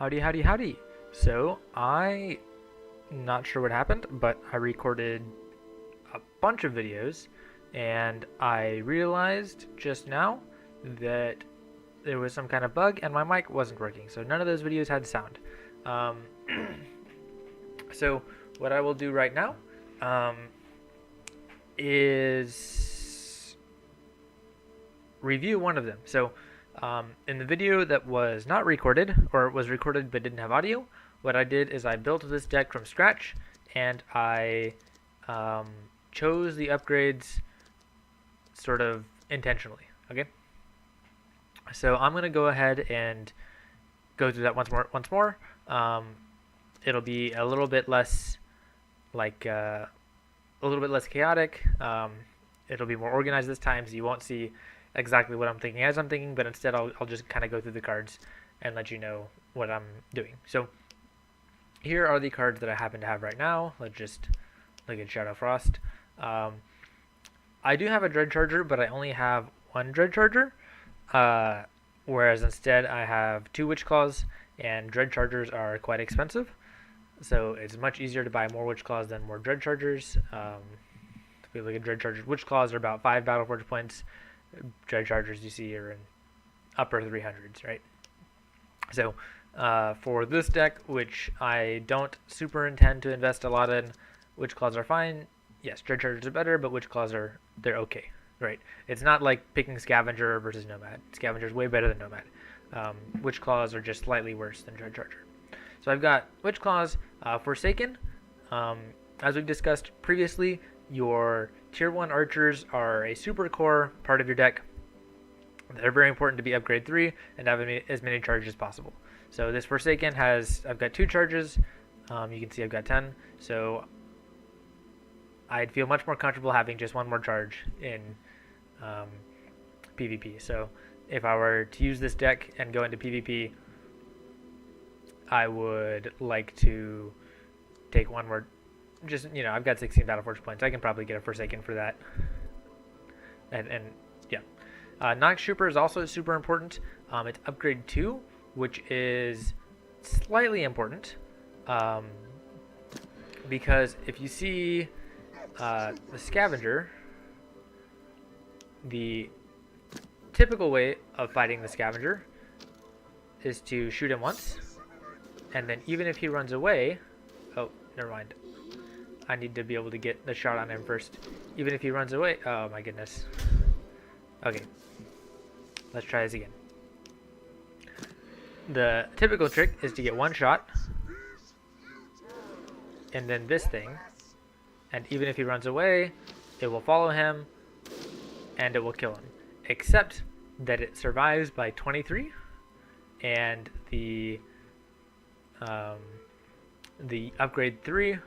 Howdy, howdy, howdy. So, not sure what happened, but I recorded a bunch of videos, and I realized just now that there was some kind of bug and my mic wasn't working, so none of those videos had sound. Um, so, what I will do right now is review one of them. So, in the video that was not recorded, or was recorded but didn't have audio, what I did is I built this deck from scratch, and I chose the upgrades sort of intentionally, okay? So I'm going to go ahead and go through that once more. It'll be a little bit less chaotic. It'll be more organized this time, so you won't see exactly what I'm thinking as I'm thinking, but instead I'll just kind of go through the cards and let you know what I'm doing. So here are the cards that I happen to have right now. Let's just look at Shadow Frost. I do have a Dread Charger, but I only have one Dread Charger, whereas instead I have two Witch Claws, and Dread Chargers are quite expensive, so it's much easier to buy more Witch Claws than more Dread Chargers. If we look at Dread Chargers, Witch Claws are about 5 Battleforge points. Dread Chargers you see are in upper 300s, right? So for this deck, which I don't super intend to invest a lot in, Witch Claws are fine. Yes, Dread Chargers are better, but Witch Claws they're okay, right? It's not like picking Scavenger versus Nomad. Scavenger's way better than Nomad. Witch Claws are just slightly worse than Dread Charger. So I've got Witch Claws, Forsaken. As we've discussed previously, your Tier 1 archers are a super core part of your deck. They're very important to be upgrade 3 and have as many charges as possible. So this Forsaken I've got 2 charges. You can see I've got 10. So I'd feel much more comfortable having just one more charge in PvP. So if I were to use this deck and go into PvP, I would like to take one more. I've got 16 Battleforge points. I can probably get a Forsaken for that. And yeah. Nox Trooper is also super important. It's upgrade 2, which is slightly important. Because if you see the Scavenger, the typical way of fighting the Scavenger is to shoot him once, and then even if he runs away, oh, never mind. I need to be able to get the shot on him first. Even if he runs away, oh my goodness. Okay, let's try this again. The typical trick is to get one shot, and then this thing, and even if he runs away, it will follow him, and it will kill him. Except that it survives by 23, and the upgrade 3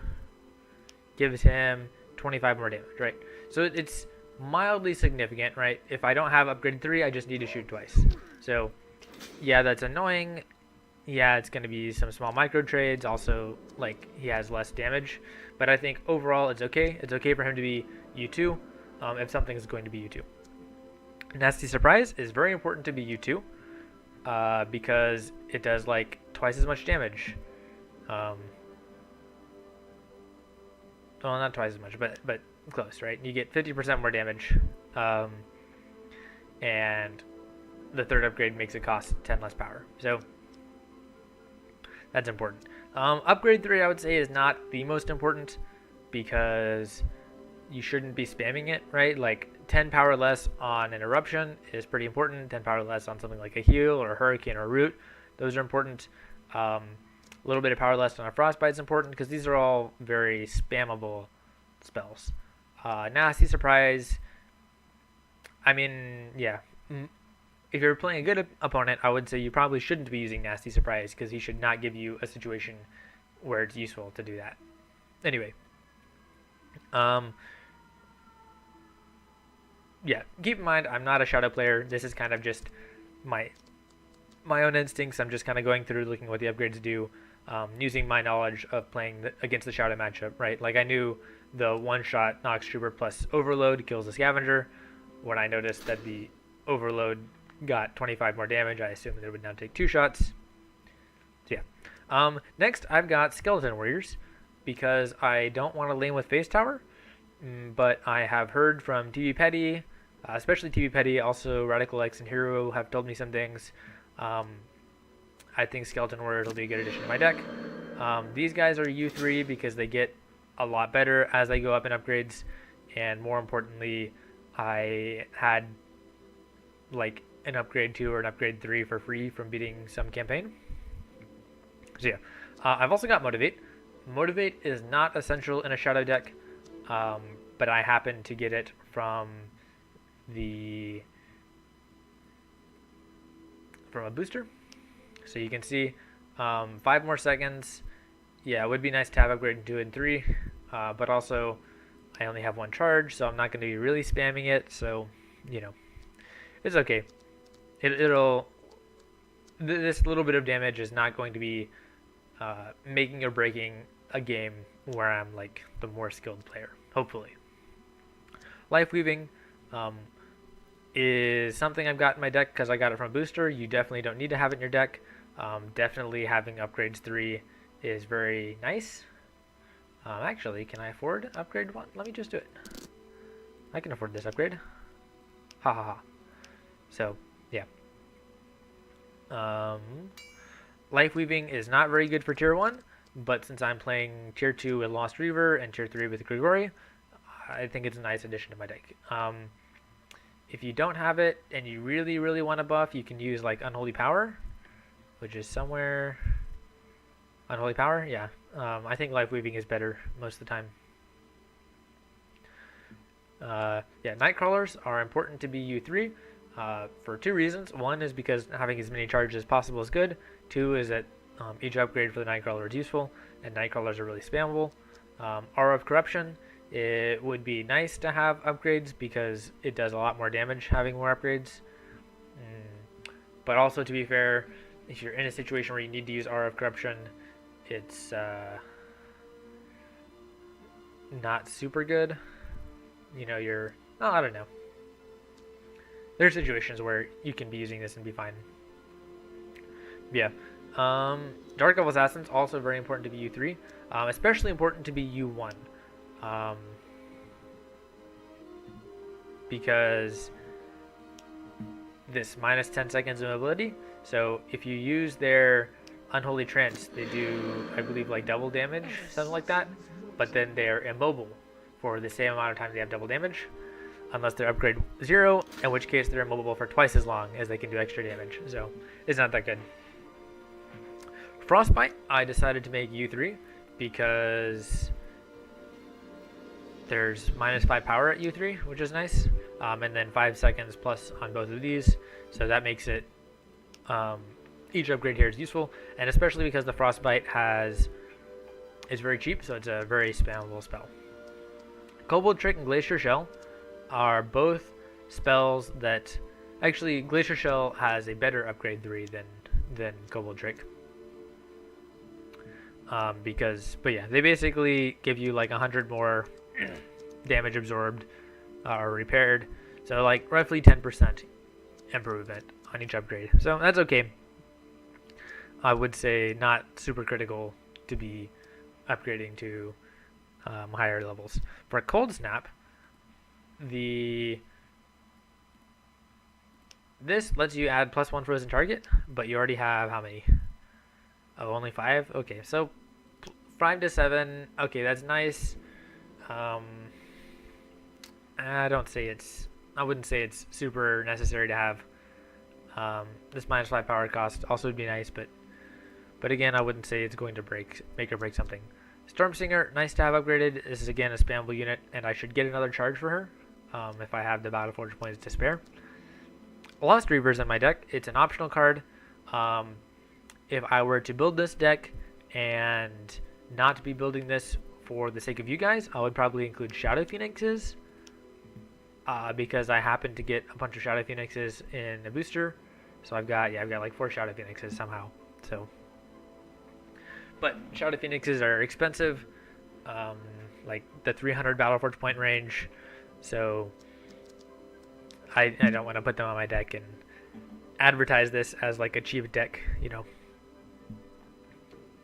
gives him 25 more damage, right? So it's mildly significant, right? If I don't have upgrade 3, I just need to shoot twice. So yeah, that's annoying. Yeah, it's going to be some small micro trades. Also, like, he has less damage. But I think overall it's okay. It's okay for him to be U2 if something is going to be U2. Nasty Surprise is very important to be U2 because it does like twice as much damage. Well, not twice as much, but close, right? You get 50% more damage, and the third upgrade makes it cost 10 less power. So that's important. Upgrade 3, I would say, is not the most important because you shouldn't be spamming it, right? Like 10 power less on an Eruption is pretty important. 10 power less on something like a Heal or a Hurricane or a Root, those are important. A little bit of power less on a Frostbite is important because these are all very spammable spells. Nasty Surprise, I mean, yeah. If you're playing a good opponent, I would say you probably shouldn't be using Nasty Surprise because he should not give you a situation where it's useful to do that. Anyway. Yeah, keep in mind, I'm not a Shadow player. This is kind of just my own instincts. I'm just kind of going through, looking at what the upgrades do, using my knowledge of playing against the Shadow matchup, right? Like, I knew the one-shot Nox Trooper plus Overload kills the Scavenger. When I noticed that the Overload got 25 more damage, I assumed it would now take 2 shots. So yeah, Next, I've got Skeleton Warriors because I don't want to lane with Phase Tower, but I have heard from TV Petty, especially TV Petty, also Radical X and Hero have told me some things. I think Skeleton Warriors will be a good addition to my deck. These guys are U3 because they get a lot better as they go up in upgrades, and more importantly, I had like an upgrade 2 or an upgrade 3 for free from beating some campaign. So yeah, I've also got Motivate. Motivate is not essential in a Shadow deck, but I happen to get it from a booster. So you can see 5 more seconds. Yeah, it would be nice to have upgrade 2 and 3, but also I only have 1 charge, so I'm not going to be really spamming it. So, you know, it's okay. This little bit of damage is not going to be making or breaking a game where I'm like the more skilled player, hopefully. Life Weaving is something I've got in my deck because I got it from a booster. You definitely don't need to have it in your deck. Definitely having upgrades 3 is very nice. Actually, can I afford upgrade 1? Let me just do it. I can afford this upgrade. Ha ha ha. So, yeah. Life Weaving is not very good for tier 1, but since I'm playing tier 2 with Lost Reaver and tier 3 with Grigori, I think it's a nice addition to my deck. If you don't have it and you really, really want to buff, you can use like Unholy Power, which is somewhere. Unholy Power, yeah. I think Life Weaving is better most of the time. Yeah, Nightcrawlers are important to be U3 for 2 reasons. 1 is because having as many charges as possible is good. 2 is that each upgrade for the Nightcrawler is useful, and Nightcrawlers are really spammable. Aura of Corruption, it would be nice to have upgrades because it does a lot more damage having more upgrades. But also, to be fair, if you're in a situation where you need to use Aura of Corruption, it's not super good. You know, I don't know. There are situations where you can be using this and be fine. Yeah. Dark Elf Assassins, also very important to be U3. Especially important to be U1. Because this minus 10 seconds of mobility. So if you use their Unholy Trance, they do, I believe, like double damage, something like that. But then they're immobile for the same amount of time they have double damage. Unless they're upgrade 0, in which case they're immobile for twice as long as they can do extra damage. So it's not that good. Frostbite, I decided to make U3 because there's minus 5 power at U3, which is nice. And then 5 seconds plus on both of these. So that makes it, each upgrade here is useful. And especially because the Frostbite is very cheap, so it's a very spammable spell. Kobold Trick and Glacier Shell are both spells that, actually Glacier Shell has a better upgrade 3 than Kobold Trick. But yeah, they basically give you like 100 more damage absorbed or repaired. So like roughly 10% improvement on each upgrade. So that's okay. I would say not super critical to be upgrading to higher levels. For Cold Snap, this lets you add +1 frozen target, but you already have how many? Oh, only 5? Okay, so 5 to 7. Okay, that's nice. I wouldn't say it's super necessary to have. This minus 5 power cost also would be nice, but again, I wouldn't say it's going to make or break something. Stormsinger, nice to have upgraded. This is again a spammable unit, and I should get another charge for her if I have the Battleforge points to spare. Lost Reaver's in my deck. It's an optional card. If I were to build this deck and not be building this for the sake of you guys, I would probably include Shadow Phoenixes because I happen to get a bunch of Shadow Phoenixes in a booster. So I've got like 4 Shadow Phoenixes somehow. So, but Shadow Phoenixes are expensive, like the 300 Battleforge point range. So I don't want to put them on my deck and advertise this as like a cheap deck, you know.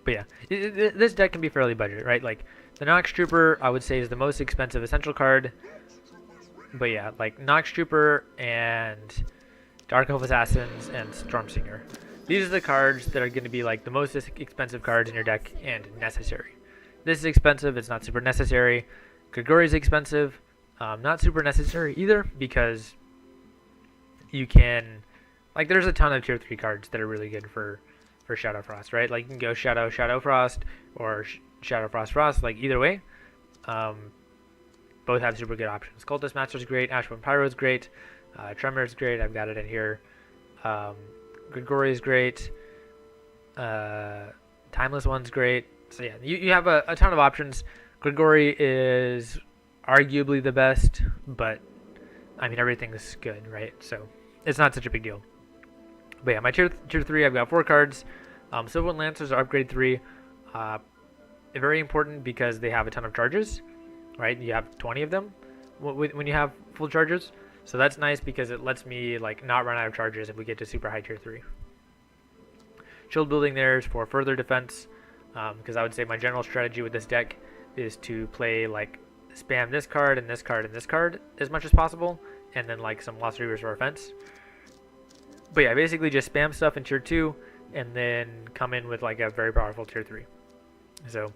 But yeah, this deck can be fairly budget, right? Like the Nox Trooper, I would say, is the most expensive essential card. But yeah, like Nox Trooper and Dark Elf Assassins and Stormsinger. These are the cards that are going to be like the most expensive cards in your deck and necessary. This is expensive, it's not super necessary. Grigori is expensive, not super necessary either, because you can, like, there's a ton of tier 3 cards that are really good for Shadow Frost, right? Like you can go Shadow Frost or Shadow Frost, like either way. Both have super good options. Cultist Master is great, Ashbone Pyro is great, Tremor is great, I've got it in here. Grigori is great, Timeless One's great. So yeah, you have a ton of options. Grigori is arguably the best, but I mean everything's good, right? So it's not such a big deal. But yeah, my tier 3, I've got 4 cards. Silverwood Lancers are upgrade 3. Very important because they have a ton of charges, right? You have 20 of them when you have full charges. So that's nice because it lets me like not run out of charges if we get to super high tier 3. Shield building there is for further defense, because I would say my general strategy with this deck is to play like spam this card and this card and this card as much as possible, and then like some Lost Reavers for offense. But yeah, basically just spam stuff in tier 2 and then come in with like a very powerful tier 3. So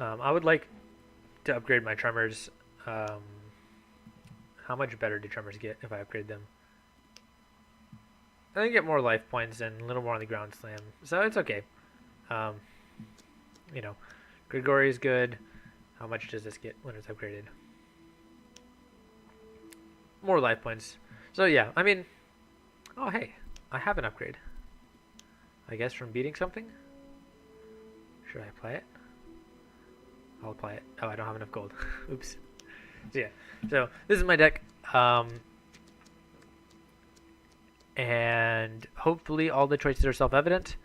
I would like to upgrade my Tremors. How much better do Tremors get if I upgrade them? I think get more life points and a little more on the ground slam, so it's okay. You know, Grigori is good. How much does this get when it's upgraded? More life points. So yeah, I mean, oh hey, I have an upgrade. I guess from beating something? Should I apply it? I'll apply it. Oh, I don't have enough gold. Oops. So yeah, so this is my deck. And hopefully all the choices are self-evident.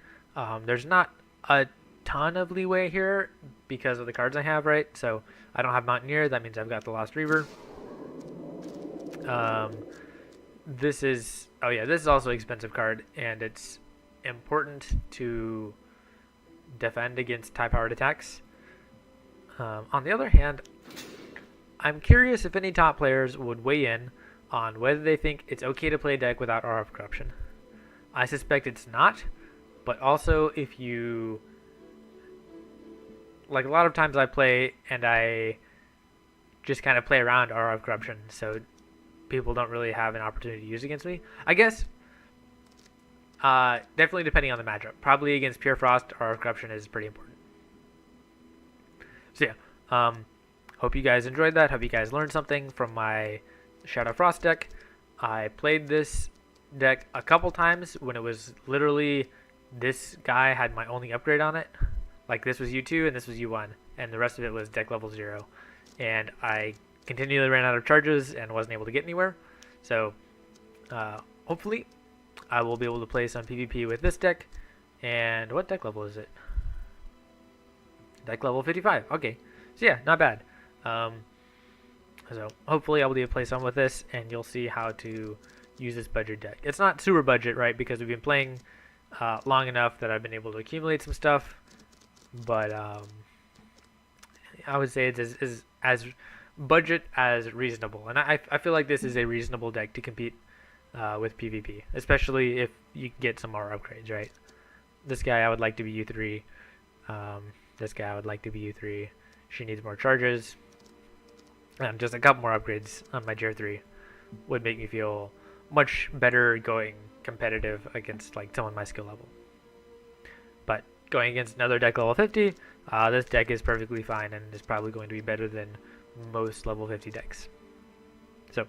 There's not a ton of leeway here because of the cards I have, right? So I don't have Mountaineer. That means I've got the Lost Reaver. This is also an expensive card, and it's important to defend against tie-powered attacks. On the other hand, I'm curious if any top players would weigh in on whether they think it's okay to play a deck without Aura of Corruption. I suspect it's not, but also if you... Like, a lot of times I play and I just kind of play around Aura of Corruption, so people don't really have an opportunity to use against me. I guess, definitely depending on the matchup. Probably against Pure Frost, Aura of Corruption is pretty important. So yeah, hope you guys enjoyed that. Hope you guys learned something from my Shadow Frost deck. I played this deck a couple times when it was literally this guy had my only upgrade on it. Like this was U2 and this was U1, and the rest of it was deck level 0. And I continually ran out of charges and wasn't able to get anywhere. So hopefully I will be able to play some PvP with this deck. And what deck level is it? Deck level 55. Okay, so yeah, not bad. So hopefully I'll be able to play some with this, and you'll see how to use this budget deck. It's not super budget, right, because we've been playing long enough that I've been able to accumulate some stuff. But I would say it's as budget as reasonable, and I feel like this is a reasonable deck to compete with PvP, especially if you get some more upgrades, right? This guy I would like to be U3. This guy I would like to be U3. She needs more charges. Just a couple more upgrades on my tier 3 would make me feel much better going competitive against like someone my skill level. But going against another deck level 50, this deck is perfectly fine and is probably going to be better than most level 50 decks. So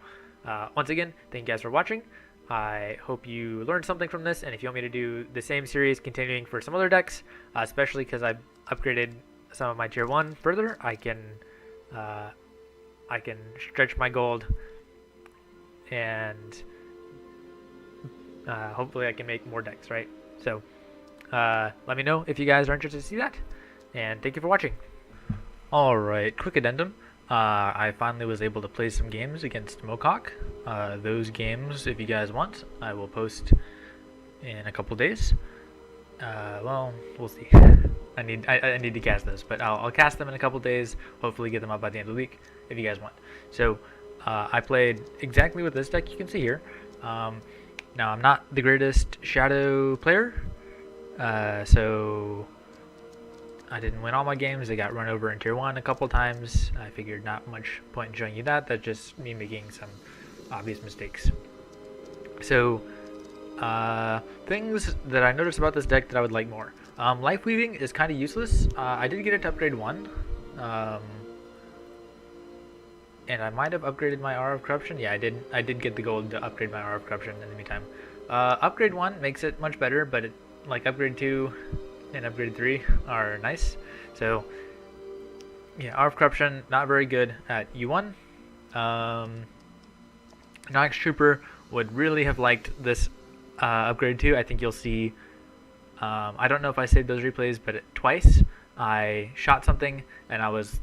once again, thank you guys for watching. I hope you learned something from this, and if you want me to do the same series continuing for some other decks, especially because I've upgraded some of my tier 1 further, I can stretch my gold, and hopefully I can make more decks, right? So let me know if you guys are interested to see that, and thank you for watching. Alright, quick addendum. I finally was able to play some games against Mocock. Those games, if you guys want, I will post in a couple days. Well, we'll see. I need to cast those, but I'll cast them in a couple days. Hopefully, get them up by the end of the week if you guys want. So, I played exactly with this deck you can see here. Now I'm not the greatest shadow player, so I didn't win all my games. I got run over in tier 1 a couple times. I figured not much point in showing you that. That's just me making some obvious mistakes. So, things that I noticed about this deck that I would like more. Life Weaving is kind of useless. I did get it to upgrade 1. And I might have upgraded my Aura of Corruption. Yeah, I did get the gold to upgrade my Aura of Corruption in the meantime. Upgrade 1 makes it much better, but like upgrade 2 and upgrade 3 are nice. So yeah, Aura of Corruption not very good at U1. Nox Trooper would really have liked this upgrade 2. I think you'll see. I don't know if I saved those replays, but twice I shot something and I was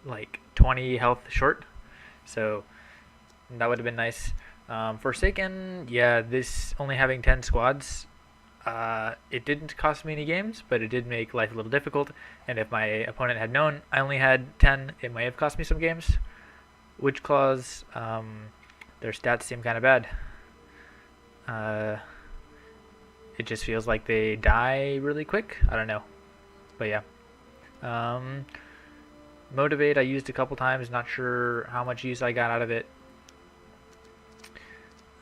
like 20 health short, so that would have been nice. Forsaken, yeah, this only having 10 squads, it didn't cost me any games, but it did make life a little difficult, and if my opponent had known I only had 10, it might have cost me some games. Witch Claws, their stats seem kind of bad. It just feels like they die really quick. I don't know, but yeah. Motivate I used a couple times, not sure how much use I got out of it.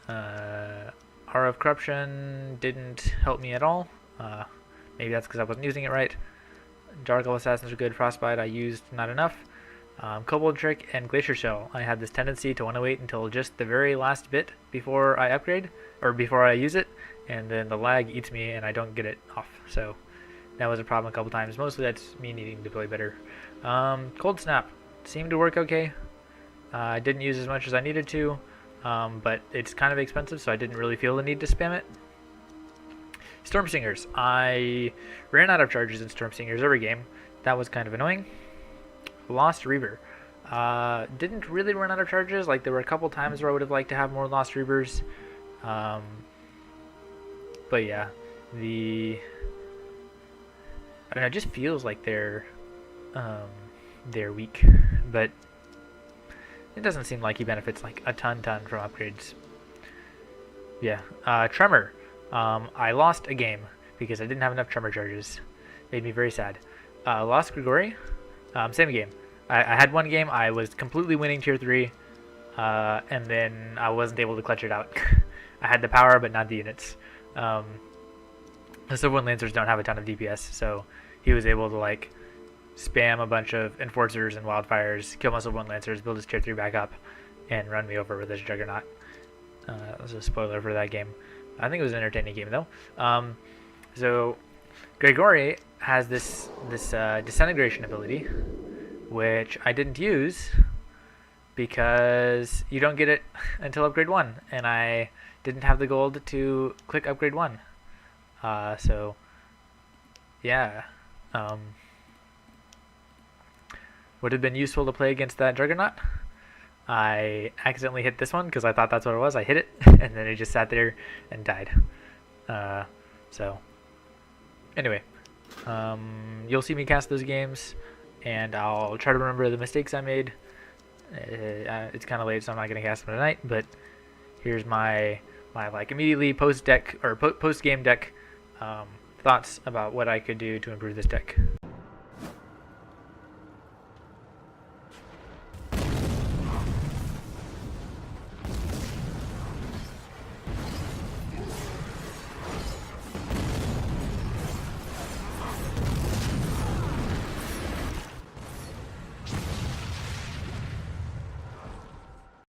Aura of Corruption didn't help me at all. Maybe that's because I wasn't using it right. Jargle Assassins are good. Frostbite I used not enough. Kobold Trick and Glacier Shell. I have this tendency to want to wait until just the very last bit before I upgrade, or before I use it, and then the lag eats me and I don't get it off. So that was a problem a couple times. Mostly that's me needing to play better. Cold Snap seemed to work okay. I didn't use as much as I needed to, but it's kind of expensive, so I didn't really feel the need to spam it. Storm Singers. I ran out of charges in Storm Singers every game. That was kind of annoying. Lost Reaver. Didn't really run out of charges. Like, there were a couple times where I would have liked to have more Lost Reavers. But yeah, I don't know, it just feels like they're weak, but it doesn't seem like he benefits like a ton from upgrades. Yeah, Tremor. I lost a game because I didn't have enough Tremor charges. Made me very sad. Lost Grigori. Same game. I had one game I was completely winning tier 3, and then I wasn't able to clutch it out. I had the power but not the units. The Silverwind Lancers don't have a ton of DPS, so he was able to like spam a bunch of Enforcers and Wildfires, kill my Silverwind Lancers, build his tier 3 back up, and run me over with his Juggernaut. That was a spoiler for that game. I think it was an entertaining game though. So Grigori has this disintegration ability, which I didn't use because you don't get it until upgrade 1, and I didn't have the gold to click upgrade 1. So yeah, would have been useful to play against that Juggernaut. I accidentally hit this one because I thought that's what it was. I hit it and then it just sat there and died. So anyway, you'll see me cast those games, and I'll try to remember the mistakes I made. It's kind of late, so I'm not going to cast them tonight, but here's my like immediately post game deck thoughts about what I could do to improve this deck.